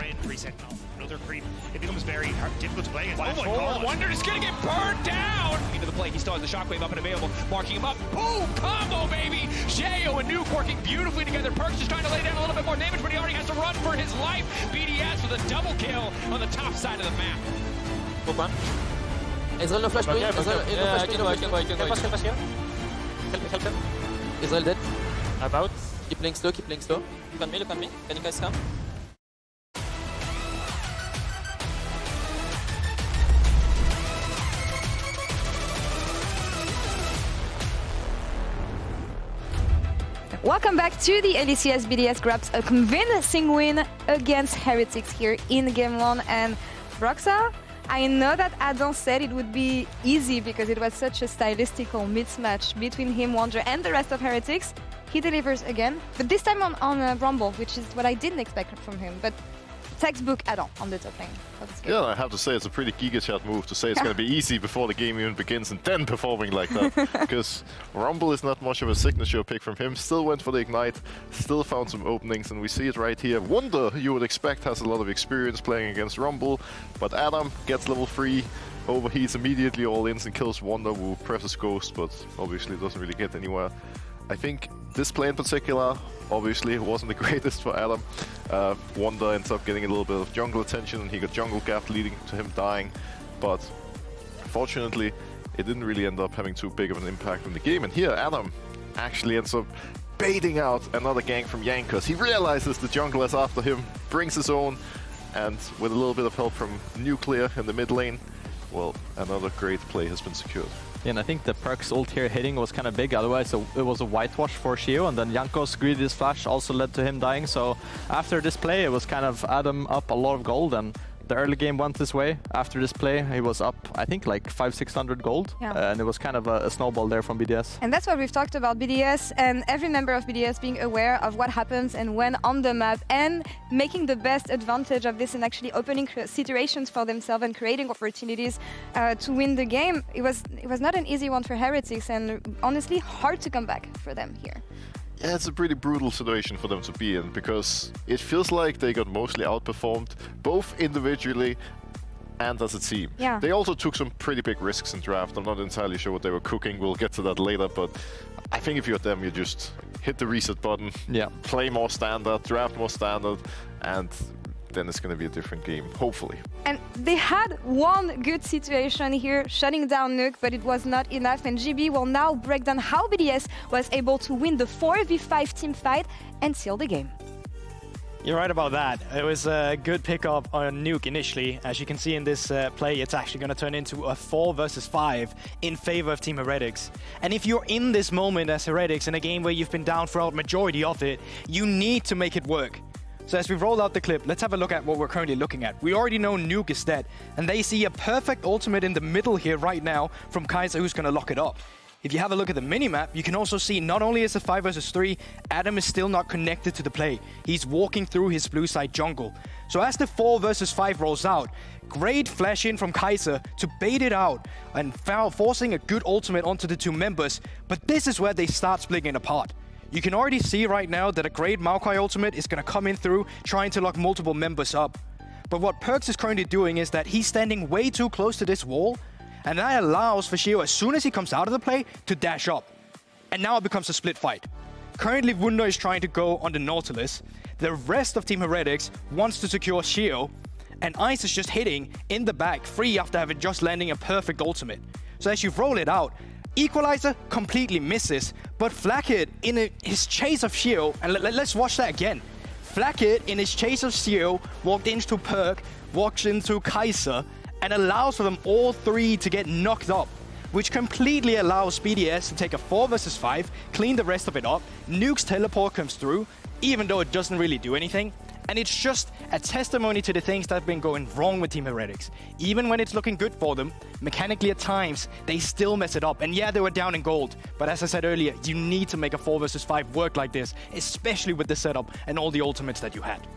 try and reset another creep. It becomes very difficult to play against. Oh my god, Wunder is gonna get burned down! Into the play, he still has the shockwave up and available, marking him up. Boom! Combo, baby! Sheo and Neeko working beautifully together. Perkz is trying to lay down a little bit more damage, but he already has to run for his life. BDS with a double kill on the top side of the map. Book one. Israel no flash, please. Israel no flash. Help us here. Help him. Israel dead. About. Keep playing slow, keep playing slow. Look on me, look on me. Can you guys come? Welcome back to the LECS. BDS grabs a convincing win against Heretics here in Game 1. And Roxa, I know that Adam said it would be easy because it was such a stylistical mismatch between him, Wunder, and the rest of Heretics. He delivers again, but this time on Rumble, which is what I didn't expect from him. But textbook Adam on the top lane of this game. Yeah, I have to say it's a pretty giga-chat move to say it's going to be easy before the game even begins and then performing like that. Because Rumble is not much of a signature pick from him. Still went for the Ignite, still found some openings, and we see it right here. Wunder, you would expect, has a lot of experience playing against Rumble, but Adam gets level 3, overheats immediately all-ins and kills Wunder, who presses Ghost, but obviously doesn't really get anywhere. I think this play in particular, obviously, wasn't the greatest for Adam. Wunder ends up getting a little bit of jungle attention, and he got jungle gapped, leading to him dying. But fortunately, it didn't really end up having too big of an impact on the game. And here, Adam actually ends up baiting out another gank from Jankos. He realizes the jungle is after him, brings his own, and with a little bit of help from Nuclear in the mid lane, well, another great play has been secured. Yeah, and I think the Perkz ult here hitting was kind of big, otherwise it was a whitewash for Sheo, and then Jankos' greedy flash also led to him dying, so after this play it was kind of Adam up a lot of gold, and the early game went this way. After this play he was up, I think, like 500-600 gold, and it was kind of a snowball there from BDS. And that's what we've talked about, BDS and every member of BDS being aware of what happens and when on the map, and making the best advantage of this and actually opening situations for themselves and creating opportunities to win the game. It was not an easy one for Heretics, and honestly hard to come back for them here. Yeah, it's a pretty brutal situation for them to be in, because it feels like they got mostly outperformed, both individually and as a team. Yeah. They also took some pretty big risks in draft. I'm not entirely sure what they were cooking. We'll get to that later, but I think if you're them, you just hit the reset button, play more standard, draft more standard, and then it's going to be a different game, hopefully. And they had one good situation here, shutting down Nuke, but it was not enough, and GB will now break down how BDS was able to win the 4v5 team fight and seal the game. You're right about that. It was a good pickup on Nuke initially. As you can see in this play, it's actually going to turn into a 4 versus 5 in favor of Team Heretics. And if you're in this moment as Heretics in a game where you've been down throughout majority of it, you need to make it work. So as we roll out the clip, let's have a look at what we're currently looking at. We already know Nuke is dead, and they see a perfect ultimate in the middle here right now from Kaiser, who's going to lock it up. If you have a look at the minimap, you can also see not only is it 5 versus 3, Adam is still not connected to the play. He's walking through his blue side jungle. So as the 4 versus 5 rolls out, great flash in from Kaiser to bait it out and forcing a good ultimate onto the two members. But this is where they start splitting apart. You can already see right now that a great Maokai ultimate is going to come in through, trying to lock multiple members up. But what Perkz is currently doing is that he's standing way too close to this wall, and that allows for Sheo, as soon as he comes out of the play, to dash up. And now it becomes a split fight. Currently, Wunder is trying to go on the Nautalis. The rest of Team Heretics wants to secure Sheo, and Ice is just hitting in the back, free after having just landing a perfect ultimate. So as you roll it out, Equalizer completely misses, but Flakked in his chase of Sheo, and let's watch that again. Flakked in his chase of Sheo walked into Perkz, walked into Kaiser, and allows for them all three to get knocked up, which completely allows BDS to take a 4 versus 5, clean the rest of it up. Nuke's teleport comes through, even though it doesn't really do anything. And it's just a testimony to the things that have been going wrong with Team Heretics. Even when it's looking good for them, mechanically at times, they still mess it up. And yeah, they were down in gold. But as I said earlier, you need to make a 4 versus 5 work like this, especially with the setup and all the ultimates that you had.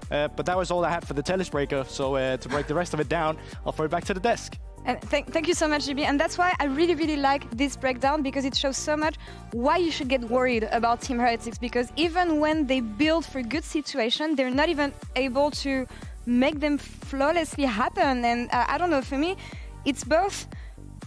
But that was all I had for the Talis breaker. So to break the rest of it down, I'll throw it back to the desk. And thank you so much, GB. And that's why I really, really like this breakdown, because it shows so much why you should get worried about Team Heretics. Because even when they build for good situation, they're not even able to make them flawlessly happen. And I don't know, for me, it's both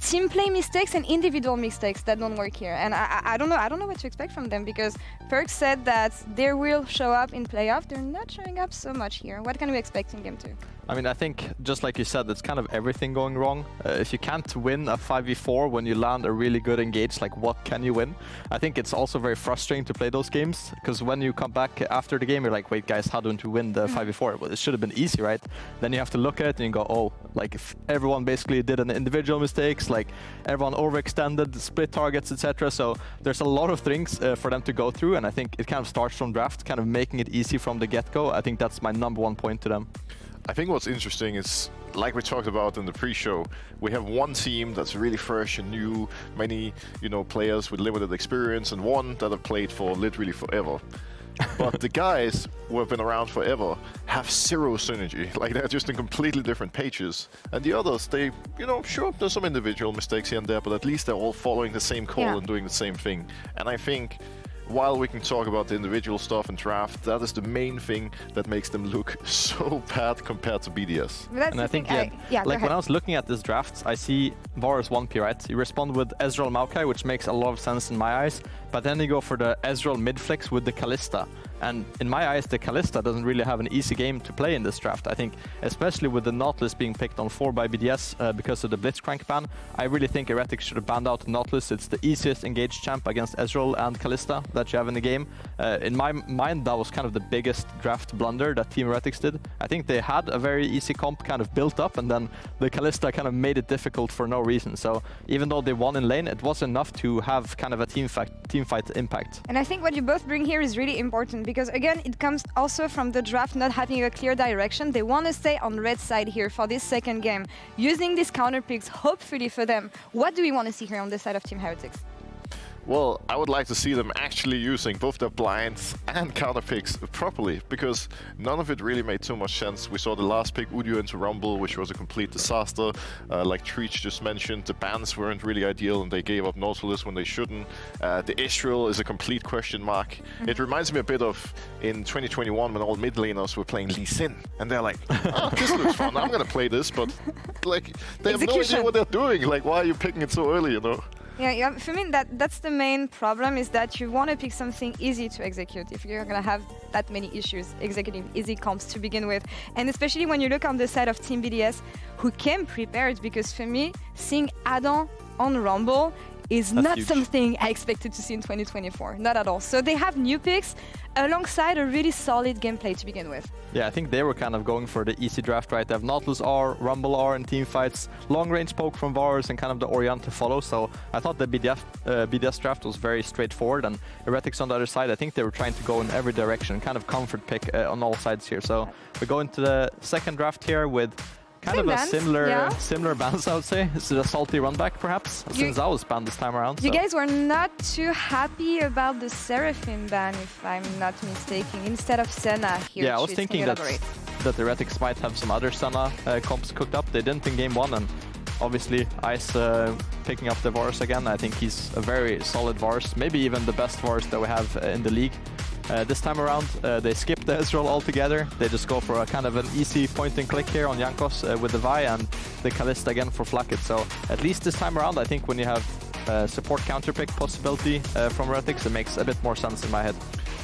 team play mistakes and individual mistakes that don't work here. And I don't know what to expect from them, because Perkz said that they will show up in playoff. They're not showing up so much here. What can we expect in game 2? I mean, I think, just like you said, it's kind of everything going wrong. If you can't win a 5v4 when you land a really good engage, like what can you win? I think it's also very frustrating to play those games, because when you come back after the game, you're like, wait guys, how don't you win the 5v4? Well, it should have been easy, right? Then you have to look at it and you go, oh, like if everyone basically did an individual mistakes, like everyone overextended, split targets, etc. So there's a lot of things for them to go through, and I think it kind of starts from draft, kind of making it easy from the get-go. I think that's my #1 point to them. I think what's interesting is, like we talked about in the pre-show, we have one team that's really fresh and new, many, players with limited experience, and one that have played for literally forever. But the guys who have been around forever have zero synergy. Like, they're just in completely different pages. And the others, they, sure, there's some individual mistakes here and there, but at least they're all following the same call and doing the same thing. And I think, while we can talk about the individual stuff and draft, that is the main thing that makes them look so bad compared to BDS. And I think, like when I was looking at this draft, I see Varus 1P, right? You respond with Ezreal Maokai, which makes a lot of sense in my eyes, but then you go for the Ezreal mid-flex with the Kalista. And in my eyes, the Kalista doesn't really have an easy game to play in this draft. I think, especially with the Nautalis being picked on 4 by BDS because of the Blitzcrank ban, I really think Heretics should have banned out Nautalis. It's the easiest engaged champ against Ezreal and Kalista that you have in the game. In my mind, that was kind of the biggest draft blunder that Team Heretics did. I think they had a very easy comp kind of built up, and then the Kalista kind of made it difficult for no reason. So even though they won in lane, it was enough to have kind of a team fight impact. And I think what you both bring here is really important, because again, it comes also from the draft not having a clear direction. They want to stay on red side here for this second game, using these counter picks, hopefully for them. What do we want to see here on this side of Team Heretics? Well, I would like to see them actually using both their blinds and counter picks properly, because none of it really made too much sense. We saw the last pick, Udio into Rumble, which was a complete disaster. Like Treatz just mentioned, the bans weren't really ideal and they gave up Nautalis when they shouldn't. The Israel is a complete question mark. It reminds me a bit of in 2021 when all mid laners were playing Lee Sin, and they're like, oh, this looks fun, I'm gonna play this, but like they have no idea what they're doing. Like, why are you picking it so early, Yeah, for me, that's the main problem, is that you want to pick something easy to execute if you're going to have that many issues executing easy comps to begin with. And especially when you look on the side of Team BDS, who came prepared, because for me, seeing Adam on Rumble is not something I expected to see in 2024, not at all. So they have new picks alongside a really solid gameplay to begin with. Yeah, I think they were kind of going for the easy draft, right? They have Nautilus R, Rumble R in team fights, long-range poke from Varus, and kind of the Orianna to follow. So I thought the BDS draft was very straightforward, and Heretics on the other side, I think they were trying to go in every direction, kind of comfort pick on all sides here. So we go into the second draft here with kind of a similar bans, I would say. It's a salty run back, perhaps, since I was banned this time around. You guys were not too happy about the Seraphim ban, if I'm not mistaken, instead of Senna here. Yeah, I was thinking that the Heretics might have some other Senna comps cooked up. They didn't in game 1, and obviously Ice picking up the Varus again. I think he's a very solid Varus, maybe even the best Varus that we have in the league. This time around, they skip the Ezreal altogether. They just go for a kind of an easy point and click here on Jankos with the Vi, and the Kalista again for Flakked. So at least this time around, I think when you have support counter pick possibility from Heretics, it makes a bit more sense in my head.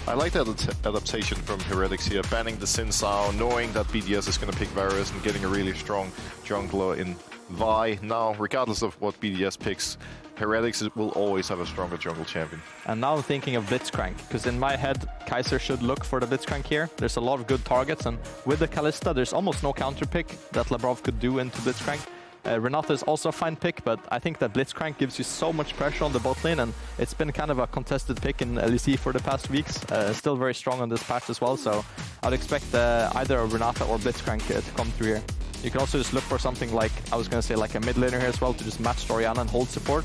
I like that adaptation from Heretics here, banning the Sin Sao, knowing that BDS is going to pick Varus and getting a really strong jungler in Vi. Now, regardless of what BDS picks, Heretics will always have a stronger jungle champion. And now I'm thinking of Blitzcrank, because in my head, Kaiser should look for the Blitzcrank here. There's a lot of good targets, and with the Kalista, there's almost no counter pick that Labrov could do into Blitzcrank. Renata is also a fine pick, but I think that Blitzcrank gives you so much pressure on the bot lane, and it's been kind of a contested pick in LEC for the past weeks. Still very strong on this patch as well, so I'd expect either a Renata or Blitzcrank to come through here. You can also just look for something like, I was going to say, like a mid laner here as well, to just match Orianna and hold support,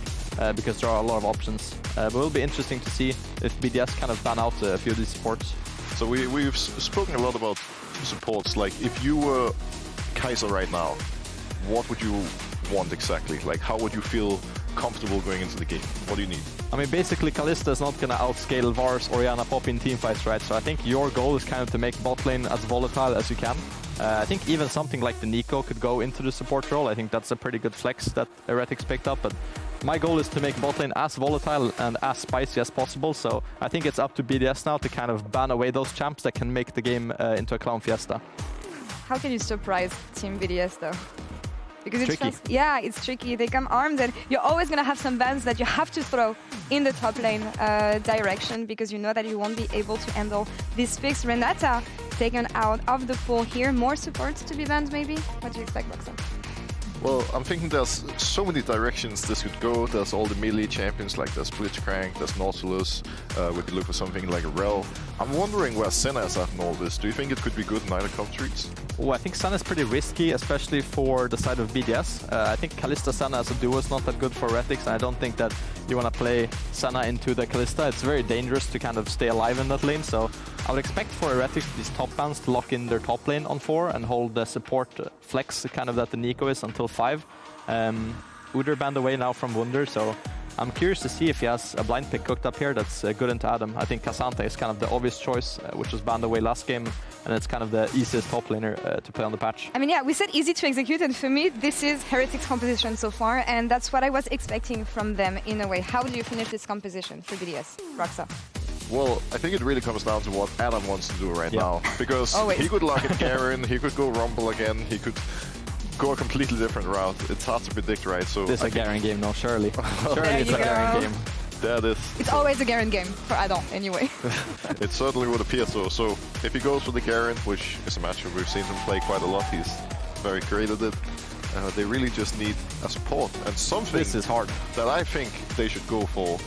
because there are a lot of options. But it will be interesting to see if BDS kind of ban out a few of these supports. So we've spoken a lot about supports. Like, if you were Kaiser right now, what would you want exactly? Like, how would you feel comfortable going into the game? What do you need? I mean, basically, Kalista is not going to outscale Varus, Orianna, Pop in teamfights, right? So I think your goal is kind of to make bot lane as volatile as you can. I think even something like the Neeko could go into the support role. I think that's a pretty good flex that Heretics picked up. But my goal is to make bot lane as volatile and as spicy as possible. So I think it's up to BDS now to kind of ban away those champs that can make the game into a clown fiesta. How can you surprise Team BDS though? Because it's tricky. just, yeah, it's tricky. They come armed, and you're always gonna have some bans that you have to throw in the top lane direction because you know that you won't be able to handle this fix. Renata taken out of the pool here. More supports to be banned, maybe. What do you expect, Roxanne? Well, I'm thinking there's so many directions this could go. There's all the melee champions, like there's Blitzcrank, there's Nautalis. We could look for something like a Rel. I'm wondering where Senna is at in all this. Do you think it could be good in either countries? Oh, I think Senna is pretty risky, especially for the side of BDS. I think Kalista Senna as a duo is not that good for Heretics, and I don't think that you want to play Senna into the Kalista. It's very dangerous to kind of stay alive in that lane, so I would expect for Heretics these top bans to lock in their top lane on 4 and hold the support flex kind of that the Neeko is until 5. Wunder banned away now from Wunder, so I'm curious to see if he has a blind pick cooked up here that's good into Adam. I think Cassandra is kind of the obvious choice, which was banned away last game, and it's kind of the easiest top laner to play on the patch. I mean, yeah, we said easy to execute, and for me, this is Heretics' composition so far, and that's what I was expecting from them in a way. How do you finish this composition for BDS, Roxa? Well, I think it really comes down to what Adam wants to do right now. Because Always. he could lock at Garen, he could go Rumble again, he could go a completely different route. It's hard to predict, right? So This is a Garen game, no, surely. Surely There it's you a Garen go. game. that is... It's always a Garen game for Adam, anyway. It certainly would appear so. So if he goes for the Garen, which is a matchup we've seen him play quite a lot, he's very great at it. They really just need a support. And something This is hard. that I think they should go for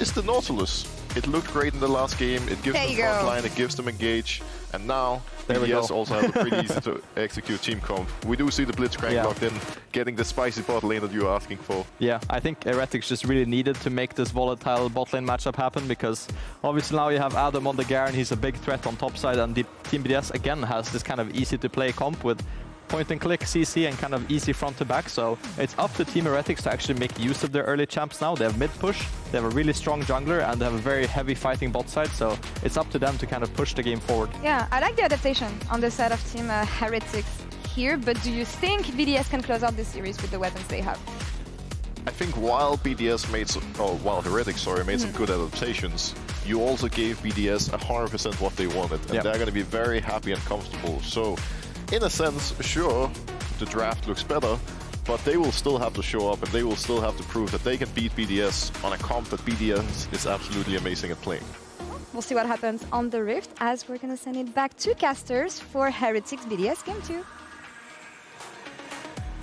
is the Nautilus. It looked great in the last game. It gives There them you front go. line, it gives them engage. And now There we BDS go. also has a pretty easy to execute team comp. We do see the Blitzcrank Yeah. locked in, getting the spicy bot lane that you were asking for. Yeah, I think Heretics just really needed to make this volatile bot lane matchup happen because obviously now you have Adam on the Garen, he's a big threat on top side, and Team BDS again has this kind of easy to play comp with point and click CC and kind of easy front to back, so it's up to Team Heretics to actually make use of their early champs now. They have mid push, they have a really strong jungler, and they have a very heavy fighting bot side, so it's up to them to kind of push the game forward. Yeah, I like the adaptation on the side of Team Heretics here, but do you think BDS can close out this series with the weapons they have? I think while BDS made some, while Heretics, made some good adaptations, you also gave BDS 100% what they wanted, and Yep. they're going to be very happy and comfortable. So, in a sense, sure, the draft looks better, but they will still have to show up, and they will still have to prove that they can beat BDS on a comp that BDS is absolutely amazing at playing. We'll see what happens on the Rift as we're going to send it back to casters for Heretics BDS Game 2.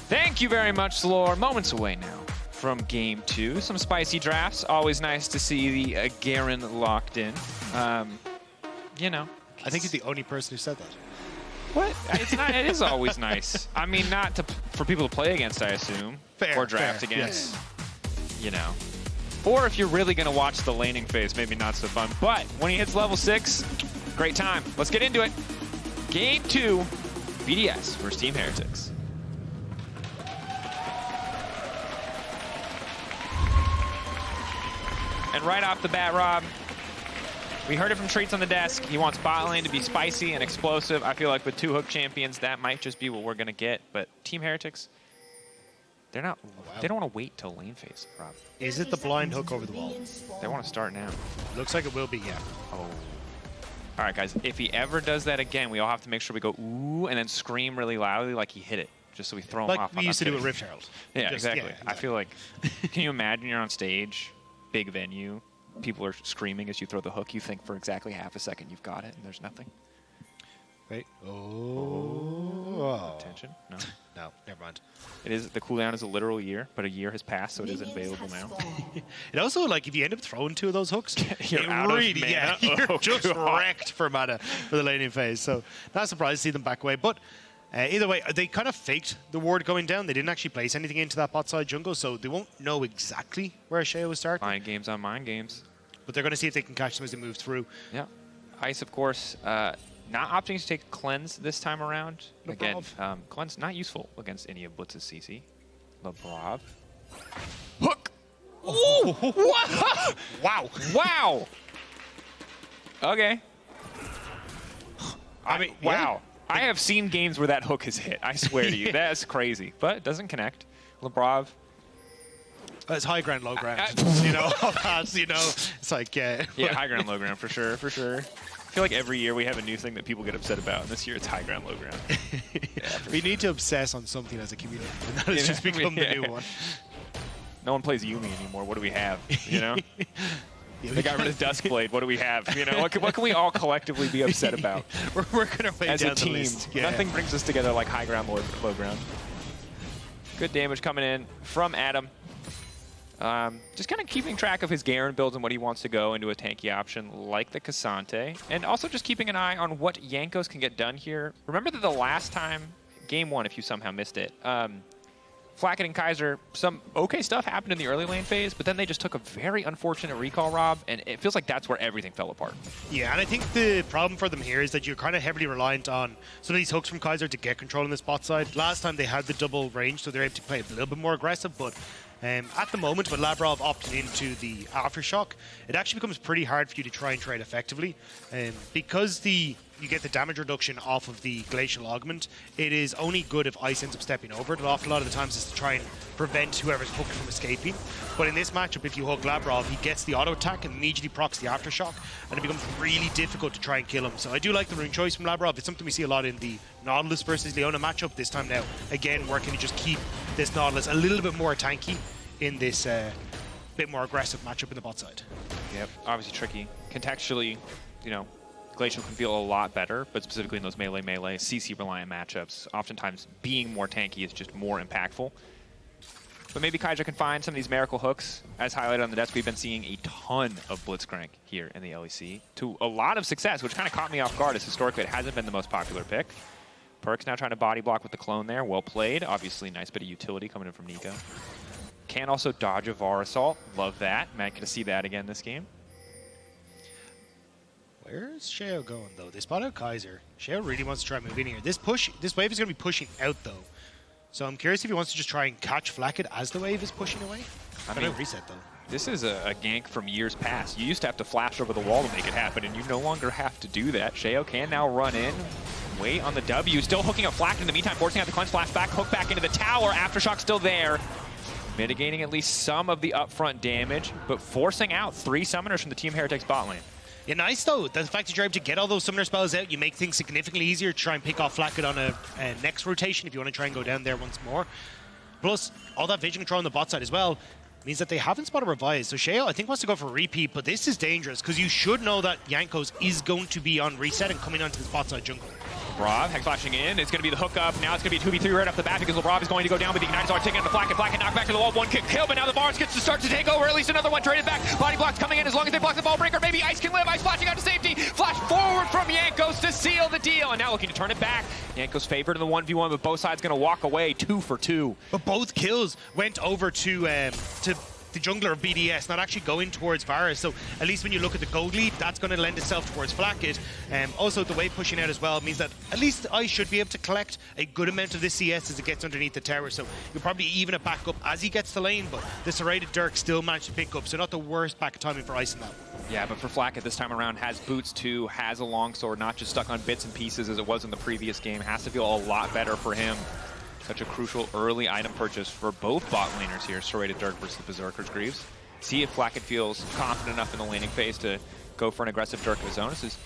Thank you very much, Laure. Moments away now from Game 2. Some spicy drafts. Always nice to see the Garen locked in. You know. I think he's the only person who said that. What? It's not. It is always nice. I mean, not to, for people to play against, I assume. Fair, or draft fair, against. You know. Or if you're really going to watch the laning phase, maybe not so fun. But when he hits level 6, great time. Let's get into it. Game 2, BDS versus Team Heretics. And right off the bat, Rob, we heard it from Treatz on the desk. He wants bot lane to be spicy and explosive. I feel like with 2 hook champions, that might just be what we're going to get. But Team Heretics, they're not. They don't want to wait till lane phase, Rob. Is it the blind hook over the wall? They want to start now. Looks like it will be, yeah. Oh. All right, guys. If he ever does that again, we all have to make sure we go ooh and then scream really loudly like he hit it, just so we throw him Like off. we used to do with Rift Herald. Yeah, Just- exactly. yeah, I feel like. Can you imagine you're on stage, big venue, people are screaming as you throw the hook. You think for exactly half a second you've got it, and there's nothing. Wait. Oh. Attention. No. No, never mind. It is, the cooldown is a literal year, but a year has passed, so it is available now. It also, like, if you end up throwing 2 of those hooks, You're it out of really, mana. yeah, you're Oh, just God. wrecked for mana for the laning phase. So not surprised to see them back away. But either way, they kind of faked the ward going down. They didn't actually place anything into that bot side jungle, so they won't know exactly where Sheo was starting. Mind games on mind games. But they're going to see if they can catch them as they move through. Yeah. Ice, of course, not opting to take Cleanse this time around. Again, Labrov. Cleanse not useful against any of Blitz's CC. Labrov. Hook! Ooh! Wow! Wow. Wow! Okay. I mean, wow. I have seen games where that hook has hit. I swear to you. That's crazy. But it doesn't connect. Labrov. It's high ground, low ground. You know, you know, it's like, yeah, high ground, low ground, for sure, for sure. I feel like every year we have a new thing that people get upset about, and this year it's high ground, low ground. We need to obsess on something as a community, and that has just become the new one. No one plays Yumi anymore. What do we have? You know? They got rid of Duskblade. What do we have? You know, what can we all collectively be upset about? We're working our way as down a team. the list. Yeah. Nothing brings us together like high ground, low ground. Good damage coming in from Adam. Just kind of keeping track of his Garen builds and what he wants to go into a tanky option like the Cassante. And also just keeping an eye on what Jankos can get done here. Remember that the last time, game 1 if you somehow missed it, Flakked and Kaiser, some okay stuff happened in the early lane phase, but then they just took a very unfortunate recall, Rob, and it feels like that's where everything fell apart. Yeah, and I think the problem for them here is that you're kind of heavily reliant on some of these hooks from Kaiser to get control on the bot side. Last time they had the double range, so they're able to play a little bit more aggressive, but at the moment, with Labrov opting into the Aftershock, it actually becomes pretty hard for you to try and trade effectively. Because you get the damage reduction off of the Glacial Augment, it is only good if Ice ends up stepping over it. An awful lot of the times is to try and prevent whoever's hooked from escaping. But in this matchup, if you hook Labrov, he gets the auto attack and immediately procs the Aftershock, and it becomes really difficult to try and kill him. So I do like the rune choice from Labrov. It's something we see a lot in the Nautilus versus Leona matchup. This time now, again, working to just keep this Nautilus a little bit more tanky in this bit more aggressive matchup in the bot side. Yep, obviously tricky. Contextually, you know, Glacial can feel a lot better, but specifically in those melee CC-reliant matchups, oftentimes being more tanky is just more impactful. But maybe Kaiser can find some of these miracle hooks. As highlighted on the desk, we've been seeing a ton of Blitzcrank here in the LEC to a lot of success, which kind of caught me off guard as historically it hasn't been the most popular pick. Perkz now trying to body block with the clone there. Well played. Obviously, nice bit of utility coming in from Neeko. Can also dodge a Var Assault. Love that. Might get to see that again this game. Where's Sheo going, though? They spot out Kaiser. Sheo really wants to try and move in here. This wave is going to be pushing out, though. So I'm curious if he wants to just try and catch Flakked as the wave is pushing away. I mean, reset, though. This is a gank from years past. You used to have to flash over the wall to make it happen, and you no longer have to do that. Sheo can now run in. Wait on the W. Still hooking up Flakked in the meantime, forcing out the cleanse flash back, hook back into the tower. Aftershock still there. Mitigating at least some of the upfront damage, but forcing out 3 summoners from the Team Heretics bot lane. Yeah, nice though. The fact that you're able to get all those summoner spells out, you make things significantly easier to try and pick off Flakked on a next rotation if you want to try and go down there once more. Plus, all that vision control on the bot side as well means that they haven't spotted Revise. So Sheo, I think, wants to go for a repeat, but this is dangerous because you should know that Jankos is going to be on reset and coming onto this bot side jungle. Labrov, hex flashing in. It's going to be the hookup. Now it's going to be a 2v3 right off the bat because Labrov is going to go down, but the Igniters are taking out the Flakked. Flakked knocked back to the wall. 1 kick kill, but now the Varus gets to start to take over. At least another one traded back. Body blocks coming in as long as they block the ball breaker. Maybe Ice can live. Ice flashing out to safety. Flash forward from Jankos to seal the deal. And now looking to turn it back. Jankos favored in the 1v1, but both sides going to walk away 2 for 2. But both kills went over to the jungler of BDS, not actually going towards Varus. So at least when you look at the gold lead, that's going to lend itself towards Flakked. Also, the wave pushing out as well means that at least I should be able to collect a good amount of this CS as it gets underneath the tower. So you'll probably even it back up as he gets the lane, but the serrated Dirk still managed to pick up. So not the worst back timing for Ice in that. Yeah, but for Flakked this time around, has boots too, has a longsword, not just stuck on bits and pieces as it was in the previous game. Has to feel a lot better for him. Such a crucial early item purchase for both bot laners here, Serrated Dirk versus the Berserker's Greaves. See if Flakked feels confident enough in the laning phase to go for an aggressive Dirk of his own. This is,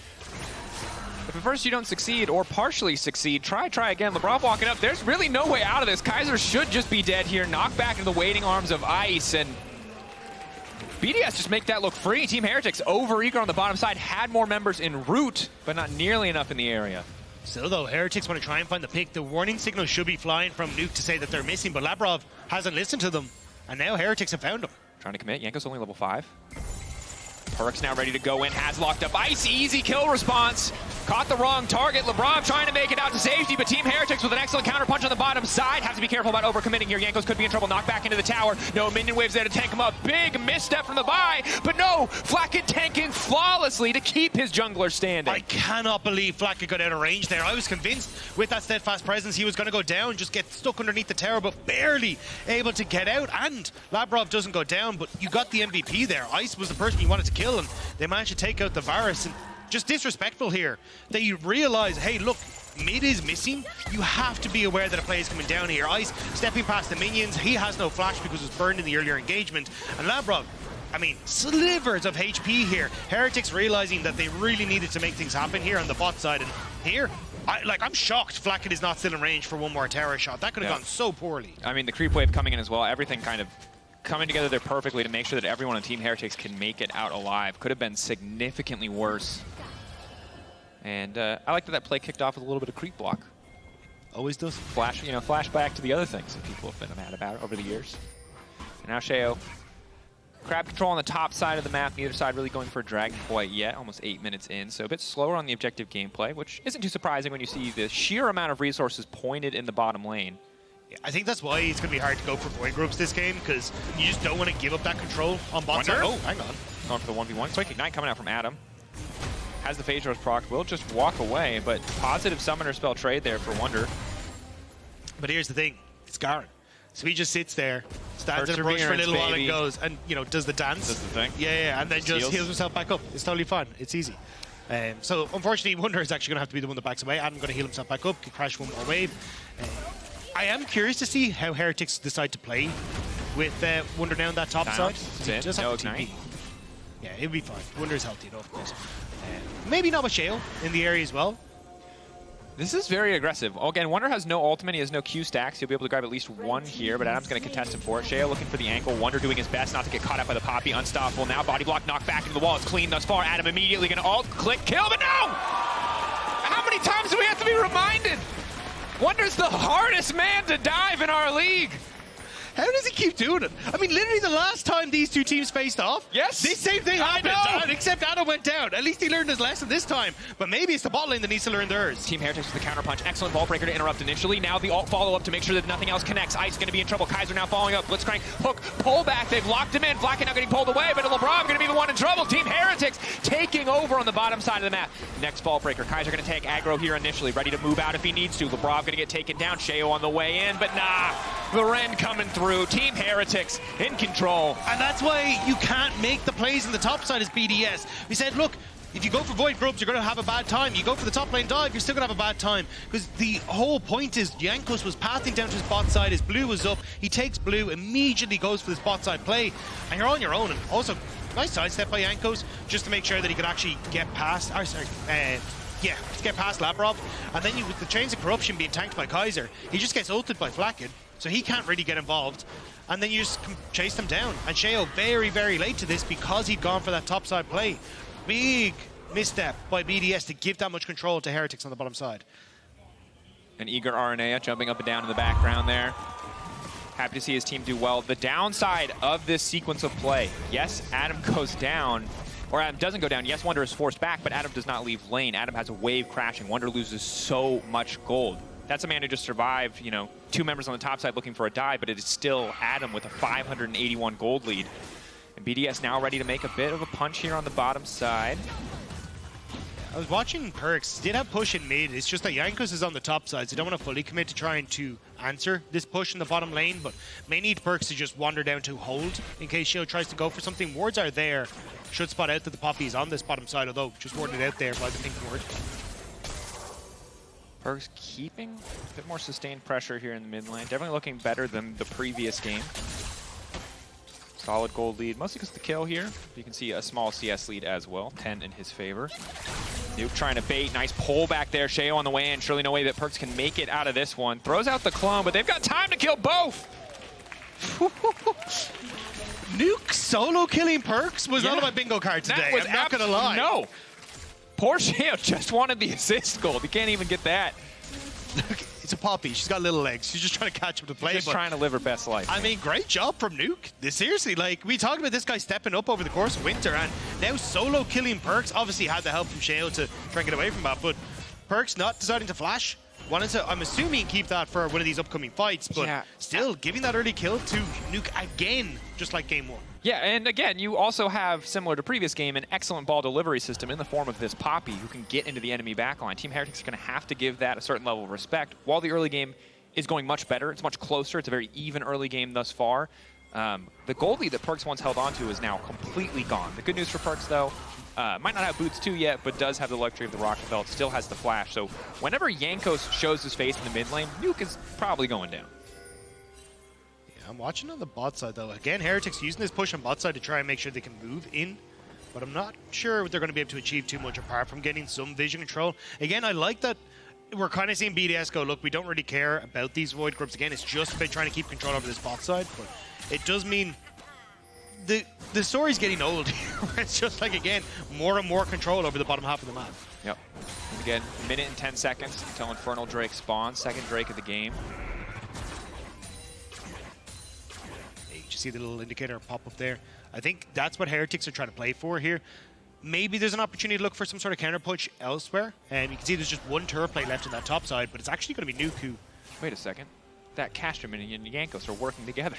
if at first you don't succeed or partially succeed, try again. Labrov walking up. There's really no way out of this. Kaiser should just be dead here. Knocked back into the waiting arms of Ice, and BDS just make that look free. Team Heretics over eager on the bottom side. Had more members en route, but not nearly enough in the area. Still though, Heretics want to try and find the pick. The warning signal should be flying from Nuke to say that they're missing, but Labrov hasn't listened to them, and now Heretics have found him. Trying to commit. Jankos only level 5. Perkz now ready to go in, has locked up Ice, easy kill response. Caught the wrong target. Labrov trying to make it out to safety, but Team Heretics with an excellent counter punch on the bottom side. Have to be careful about overcommitting here. Jankos could be in trouble. Knocked back into the tower. No minion waves there to tank him up. Big misstep from the buy, but no, Flakked tanking flawlessly to keep his jungler standing. I cannot believe Flakked got out of range there. I was convinced with that steadfast presence he was going to go down, just get stuck underneath the tower, but barely able to get out. And Labrov doesn't go down, but you got the MVP there. Ice was the person you wanted to kill, and they managed to take out the Varus. And just disrespectful here. They realize, hey, look, mid is missing. You have to be aware that a play is coming down here. Ice stepping past the minions. He has no flash because it was burned in the earlier engagement. And Labrov, I mean, slivers of HP here. Heretics realizing that they really needed to make things happen here on the bot side. And here, I'm shocked Flakked is not still in range for one more tower shot. That could have gone so poorly. I mean, the creep wave coming in as well. Everything kind of coming together there perfectly to make sure that everyone on Team Heretics can make it out alive. Could have been significantly worse. And I like that play kicked off with a little bit of creep block. Always does. Flash back to the other things that people have been mad about over the years. And now Sheo. Crab control on the top side of the map, neither side really going for a drag quite yet, almost 8 minutes in, so a bit slower on the objective gameplay, which isn't too surprising when you see the sheer amount of resources pointed in the bottom lane. Yeah, I think that's why it's going to be hard to go for void groups this game, because you just don't want to give up that control on bot side. Oh, hang on. Going for the 1v1. Quick Ignite coming out from Adam. Has the Phage Rush proc, will just walk away, but positive Summoner Spell trade there for Wunder. But here's the thing, it's Garen. So he just sits there, stands in a brush for a little while and goes, and does the dance. Does the thing. Yeah, and then just heals himself back up. It's totally fine. It's easy. So unfortunately, Wunder is actually going to have to be the one that backs away. Adam going to heal himself back up, can crash one more wave. I am curious to see how Heretics decide to play with Wunder now on that top side. Just no Ignite. Yeah, it'll be fine. Wunder's healthy enough, of course. Maybe not with Sheo in the area as well. This is very aggressive. Again, Wunder has no ultimate, he has no Q stacks. He'll be able to grab at least one here, but Adam's going to contest him for it. Sheo looking for the ankle. Wunder doing his best not to get caught up by the Poppy. Unstoppable now. Body block knocked back into the wall. It's clean thus far. Adam immediately going to ult, click, kill, but no! How many times do we have to be reminded? Wunder's the hardest man to dive in our league. How does he keep doing it? I mean, literally the last time these two teams faced off, yes, this same thing happened, except Adam went down. At least he learned his lesson this time, but maybe it's the bot lane that needs to learn theirs. Team Heretics with the counter punch. Excellent Vault Breaker to interrupt initially. Now the ult follow-up to make sure that nothing else connects. Ice going to be in trouble. Kaiser now following up. Blitzcrank, hook, pull back. They've locked him in. Flakked now getting pulled away, but Labrov going to be the one in trouble. Team Heretics taking over on the bottom side of the map. Next Vault Breaker. Kaiser going to take aggro here initially, ready to move out if he needs to. Labrov going to get taken down. Sheo on the way in, but nah, the Ren coming through. Team Heretics in control. And that's why you can't make the plays in the top side as BDS. We said, look, if you go for void groups, you're going to have a bad time. You go for the top lane dive, you're still going to have a bad time. Because the whole point is Jankos was pathing down to his bot side, his blue was up, he takes blue, immediately goes for this bot side play, and you're on your own. And also, nice sidestep by Jankos, just to make sure that he could actually get past, get past Labrov. And then with the Chains of Corruption being tanked by Kaiser, he just gets ulted by Flakked, so he can't really get involved. And then you just chase them down. And Sheo very, very late to this because he'd gone for that topside play. Big misstep by BDS to give that much control to Heretics on the bottom side. An eager Orianna jumping up and down in the background there. Happy to see his team do well. The downside of this sequence of play, yes, Adam goes down, or Adam doesn't go down. Yes, Wunder is forced back, but Adam does not leave lane. Adam has a wave crashing. Wunder loses so much gold. That's a man who just survived, two members on the top side looking for a dive, but it is still Adam with a 581 gold lead. And BDS now ready to make a bit of a punch here on the bottom side. I was watching Perkz, did have push in mid. It's just that Jankos is on the top side, so they don't want to fully commit to trying to answer this push in the bottom lane, but may need Perkz to just wander down to hold in case Sheo tries to go for something. Wards are there. Should spot out that the Poppy is on this bottom side, although just warded out there by the pink ward. Perkz keeping a bit more sustained pressure here in the mid lane. Definitely looking better than the previous game. Solid gold lead, mostly because of the kill here. You can see a small CS lead as well, 10 in his favor. Nuke trying to bait, nice pull back there. Sheo on the way in, surely no way that Perkz can make it out of this one. Throws out the clone, but they've got time to kill both. Nuke solo killing Perkz was not on my bingo card today, I'm not gonna lie. No. Poor Sheo just wanted the assist gold. He can't even get that. Look, it's a poppy. She's got little legs. She's just trying to catch up to play. Just trying to live her best life. I mean, great job from Nuke. Seriously, like, we talked about this guy stepping up over the course of Winter, and now solo killing Perkz. Obviously had the help from Sheo to try and get away from that, but Perkz not deciding to flash. Wanted to, I'm assuming, keep that for one of these upcoming fights, but still giving that early kill to Nuke again, just like game 1. Yeah, and again, you also have, similar to previous game, an excellent ball delivery system in the form of this Poppy who can get into the enemy backline. Team Heretics are going to have to give that a certain level of respect. While the early game is going much better, it's much closer, it's a very even early game thus far. The gold lead that Perkz once held onto is now completely gone. The good news for Perkz, though, might not have boots 2 yet, but does have the luxury of the rocket belt, still has the flash. So whenever Jankos shows his face in the mid lane, Nuke is probably going down. I'm watching on the bot side, though. Again, Heretics using this push on bot side to try and make sure they can move in, but I'm not sure they're going to be able to achieve too much apart from getting some vision control. Again, I like that we're kind of seeing BDS go, look, we don't really care about these void groups. Again, it's just about trying to keep control over this bot side, but it does mean the story's getting old. It's just like, again, more and more control over the bottom half of the map. Yep. And again, minute and 10 seconds until Infernal Drake spawns, second Drake of the game. You see the little indicator pop up there. I think that's what Heretics are trying to play for here. Maybe there's an opportunity to look for some sort of counter push elsewhere. And you can see there's just one turret play left on that top side, but it's actually going to be Nuke who... Wait a second. That Caster minion and Jankos are working together.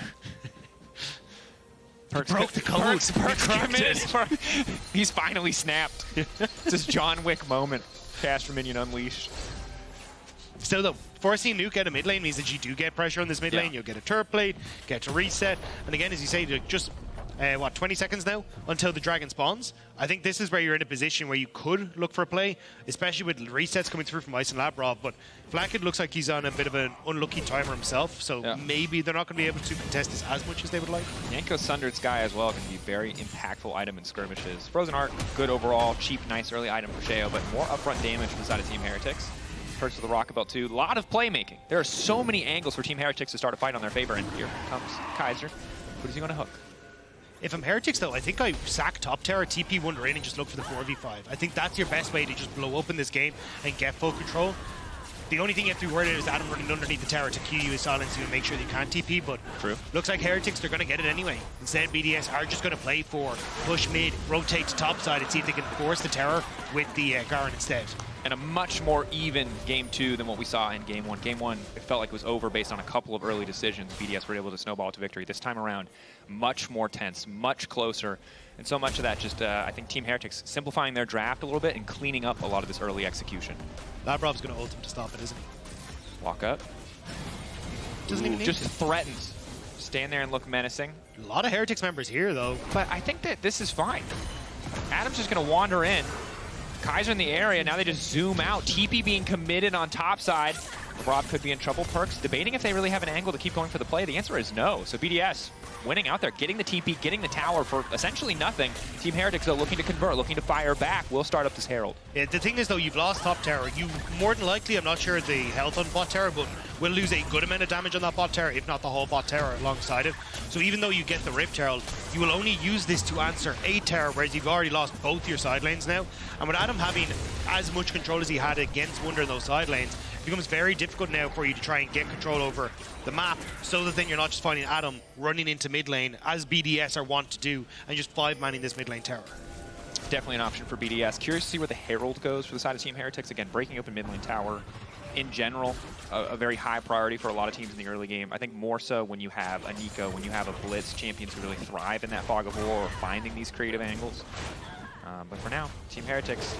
Perkz broke the code. Perkz he's finally snapped. It's his John Wick moment. Caster minion unleashed. Still though, forcing Nuke out of mid lane means that you do get pressure on this mid lane. You'll get a turret blade, get to reset, and again, as you say, just 20 seconds now until the dragon spawns. I think this is where you're in a position where you could look for a play, especially with resets coming through from Ice and Labrov, but Flakked looks like he's on a bit of an unlucky timer himself, so maybe they're not going to be able to contest this as much as they would like. Jankos Sundered Sky as well can be a very impactful item in skirmishes. Frozen Arc, good overall, cheap, nice early item for Sheo, but more upfront damage from the side of Team Heretics. Perkz with the rocket belt too. A lot of playmaking. There are so many angles for Team Heretics to start a fight on their favor, and here comes Kaiser. What is he going to hook? If I'm Heretics, though, I think I sack top tower, TP Wunder in, and just look for the 4v5. I think that's your best way to just blow open this game and get full control. The only thing you have to be worried about is Adam running underneath the tower to Q you, silence you, and make sure that you can't TP, but looks like Heretics, they're going to get it anyway. Instead, BDS are just going to play for push mid, rotate to top side, and see if they can force the tower with the Garen instead. And a much more even game 2 than what we saw in game 1. Game 1, it felt like it was over based on a couple of early decisions. BDS were able to snowball to victory. This time around, much more tense, much closer. And so much of that just, I think Team Heretics simplifying their draft a little bit and cleaning up a lot of this early execution. Labrov's going to ult him to stop it, isn't he? Walk up. Doesn't even need just threatens. Stand there and look menacing. A lot of Heretics members here, though. But I think that this is fine. Adam's just going to wander in. Kaiser in the area, now they just zoom out. TP being committed on top side. Labrov could be in trouble. Perkz debating if they really have an angle to keep going for the play. The answer is no. So BDS winning out there, getting the TP, getting the tower for essentially nothing. Team Heretics, though, looking to convert, looking to fire back. We'll start up this Herald. Yeah, the thing is, though, you've lost top tower. You more than likely, I'm not sure the health on bot tower, but will lose a good amount of damage on that bot tower, if not the whole bot tower alongside it. So even though you get the Rift Herald, you will only use this to answer a tower, whereas you've already lost both your side lanes now. And with Adam having as much control as he had against Wunder in those side lanes, it becomes very difficult now for you to try and get control over the map, so that then you're not just finding Adam running into mid lane, as BDS are wont to do, and just 5-manning this mid lane tower. Definitely an option for BDS. Curious to see where the Herald goes for the side of Team Heretics. Again, breaking open mid lane tower, in general, a very high priority for a lot of teams in the early game. I think more so when you have a Neeko, when you have a Blitz, champions who really thrive in that fog of war or finding these creative angles. But for now, Team Heretics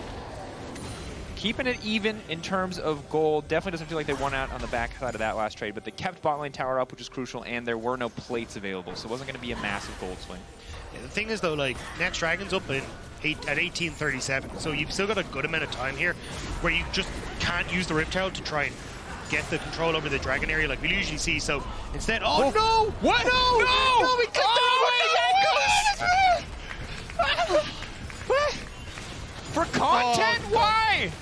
keeping it even in terms of gold. Definitely doesn't feel like they won out on the back side of that last trade, but they kept bot lane tower up, which is crucial, and there were no plates available, so it wasn't going to be a massive gold swing. Yeah, the thing is, though, like, next Dragon's up at 1837, so you've still got a good amount of time here where you just can't use the Rift Herald to try and get the control over the Dragon area like we usually see, so instead... Oh, no! What? No! No! We clipped For content? Why?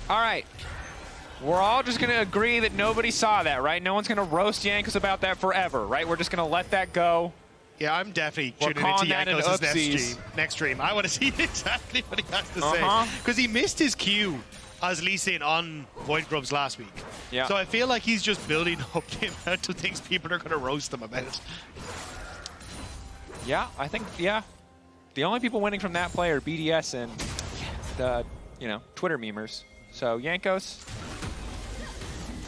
All right. We're all just going to agree that nobody saw that, right? No one's going to roast Jankos about that forever, right? We're just going to let that go. Yeah, I'm definitely tuning into Jankos' next stream. I want to see exactly what he has to say. Because he missed his cue as Lee Sin on Void Grubs last week. Yeah. So I feel like he's just building up the amount of things people are going to roast him about. Yeah, I think, yeah. The only people winning from that play are BDS and the, you know, Twitter memers. So Jankos,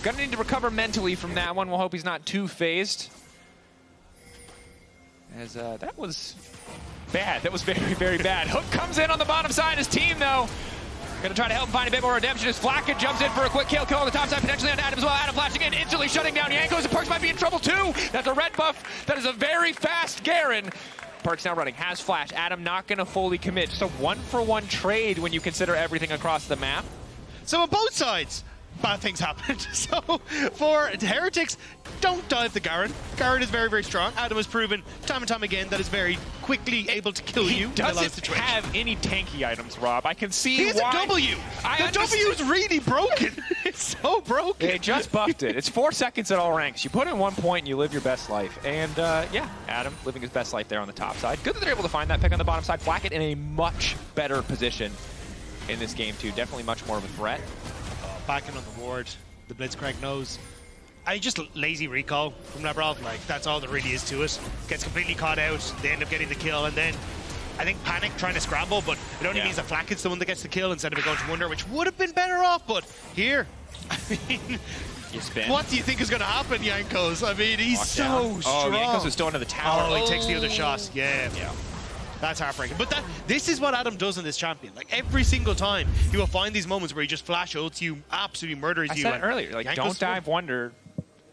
gonna need to recover mentally from that one. We'll hope he's not too phased. As that was bad. That was very, very bad. Hook comes in on the bottom side. His team, though, gonna try to help him find a bit more redemption as Flakked jumps in for a quick kill on the top side, potentially on Adam as well. Adam flashing in, instantly shutting down Jankos, and Perkz might be in trouble too. That's a red buff. That is a very fast Garen. Perkz now running, has flash. Adam not gonna fully commit. Just a 1-for-1 trade when you consider everything across the map. So on both sides, bad things happened. So for Heretics, don't dive the Garen. Garen is very, very strong. Adam has proven time and time again that is very quickly able to kill you. He doesn't have any tanky items, Rob. I can see he has why. a W. The W is really broken. It's so broken. They just buffed it. It's 4 seconds at all ranks. You put in 1 point and you live your best life. And yeah, Adam living his best life there on the top side. Good that they're able to find that pick on the bottom side. Flakked in a much better position in this game too. Definitely much more of a threat. Backing on the ward. The Blitzcrank knows. I just lazy recall from Labrov. Like, that's all there really is to it. Gets completely caught out. They end up getting the kill, and then I think panic trying to scramble, but it only means that Flakked's the one that gets the kill instead of it going to Wunder, which would have been better off. But here, I mean, what do you think is going to happen, Jankos? I mean, he's so strong. Oh, Jankos is still into the tower. Oh, he takes the other shot. Yeah. That's heartbreaking. But this is what Adam does in this champion. Like, every single time, he will find these moments where he just flash ults you, absolutely murders you. I said it earlier, like, don't dive Wunder.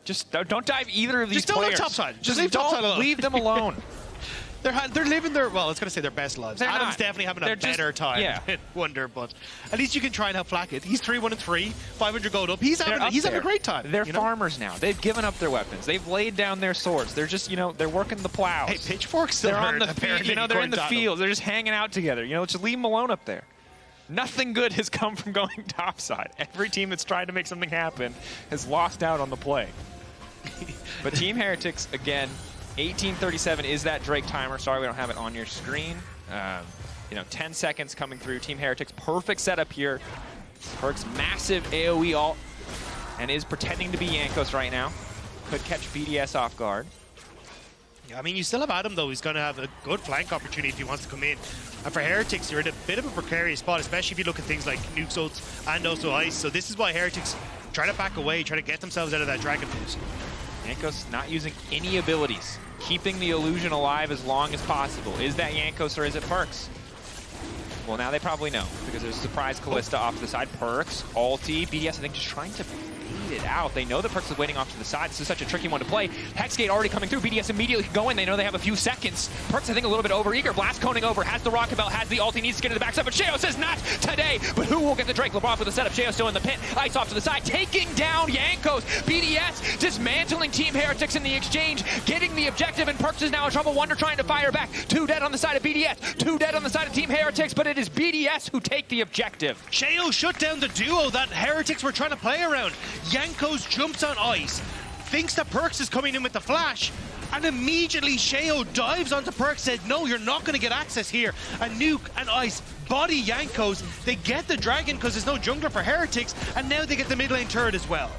Just don't dive either of these players. Just don't top side. Just leave top side alone. Leave them alone. They're living their, well, I was going to say their best lives. Adam's definitely having a better time than Wunder, but at least you can try and help Flakked. He's 3-1-3, 500 gold up. He's having a great time. They're farmers now. They've given up their weapons. They've laid down their swords. They're just, you know, they're working the plows. Hey, Pitchfork's still They're on the field. You know, they're in the fields. They're just hanging out together. You know, just leave them alone up there. Nothing good has come from going topside. Every team that's tried to make something happen has lost out on the play. But Team Heretics, again, 18:37 is that Drake timer. Sorry we don't have it on your screen. You know, 10 seconds coming through. Team Heretics, perfect setup here. Perkz, massive AoE ult, and is pretending to be Jankos right now. Could catch BDS off guard. Yeah, I mean, you still have Adam, though. He's going to have a good flank opportunity if he wants to come in. And for Heretics, you're in a bit of a precarious spot, especially if you look at things like nukes ults and also ice. So this is why Heretics try to back away, try to get themselves out of that dragon pit. Jankos not using any abilities, keeping the illusion alive as long as possible. Is that Jankos or is it Perkz? Well, now they probably know, because there's a surprise Kalista off to the side. Perkz, ulti, BDS, I think, just trying to bait it out. They know that Perkz is waiting off to the side. This is such a tricky one to play. Hexgate already coming through. BDS immediately go in. They know they have a few seconds. Perkz, I think, a little bit over-eager. Blast coning over, has the rocket belt, has the ulti, needs to get to the backside, but Sheo says not today. But who will get the Drake? Labrov with the setup. Sheo still in the pit. Ice off to the side, taking down Jankos. BDS dismantling Team Heretics in the exchange, getting the objective, and Perkz is now in trouble. Wunder trying to fire back. 2 dead on the side of BDS, 2 dead on the side of Team Heretics, but it is BDS who take the objective. Sheo shut down the duo that Heretics were trying to play around. Jankos jumps on ice, thinks that Perkz is coming in with the flash, and immediately Sheo dives onto Perkz, said, no, you're not going to get access here. And Nuke and Ice body Jankos. They get the dragon because there's no jungler for Heretics, and now they get the mid lane turret as well.